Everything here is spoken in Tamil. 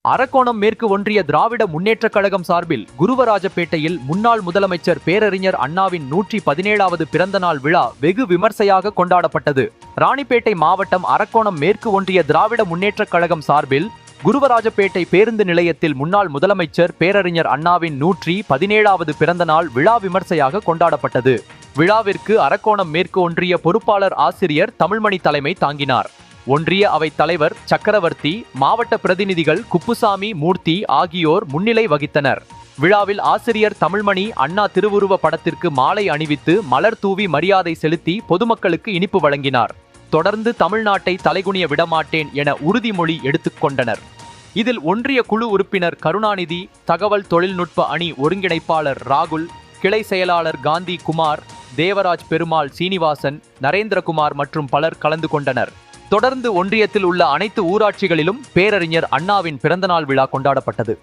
அரக்கோணம் மேற்கு ஒன்றிய திராவிட முன்னேற்றக் கழகம் சார்பில் குருவராஜப்பேட்டையில் முன்னாள் முதலமைச்சர் பேரறிஞர் அண்ணாவின் 117வது பிறந்தநாள் விழா வெகு விமர்சையாக கொண்டாடப்பட்டது. ராணிப்பேட்டை மாவட்டம் அரக்கோணம் மேற்கு ஒன்றிய திராவிட முன்னேற்றக் கழகம் சார்பில் குருவராஜப்பேட்டை பேருந்து நிலையத்தில் முன்னாள் முதலமைச்சர் பேரறிஞர் அண்ணாவின் 117வது பிறந்தநாள் விழா விமர்சையாக கொண்டாடப்பட்டது. விழாவிற்கு அரக்கோணம் மேற்கு ஒன்றிய பொறுப்பாளர் ஆசிரியர் தமிழ்மணி தலைமை தாங்கினார். ஒன்றிய அவைத் தலைவர் சக்கரவர்த்தி, மாவட்ட பிரதிநிதிகள் குப்புசாமி, மூர்த்தி ஆகியோர் முன்னிலை வகித்தனர். விழாவில் ஆசிரியர் தமிழ்மணி அண்ணா திருவுருவ படத்திற்கு மாலை அணிவித்து மலர் தூவி மரியாதை செலுத்தி பொதுமக்களுக்கு இனிப்பு வழங்கினார். தொடர்ந்து தமிழ்நாட்டை தலைகுனிய விடமாட்டேன் என உறுதிமொழி எடுத்துக்கொண்டனர். இதில் ஒன்றிய குழு உறுப்பினர் கருணாநிதி, தகவல் தொழில்நுட்ப அணி ஒருங்கிணைப்பாளர் ராகுல், கிளை செயலாளர் காந்தி குமார், தேவராஜ் பெருமாள், சீனிவாசன், நரேந்திரகுமார் மற்றும் பலர் கலந்து கொண்டனர். தொடர்ந்து ஒன்றியத்தில் உள்ள அனைத்து ஊராட்சிகளிலும் பேரறிஞர் அண்ணாவின் பிறந்தநாள் விழா கொண்டாடப்பட்டது.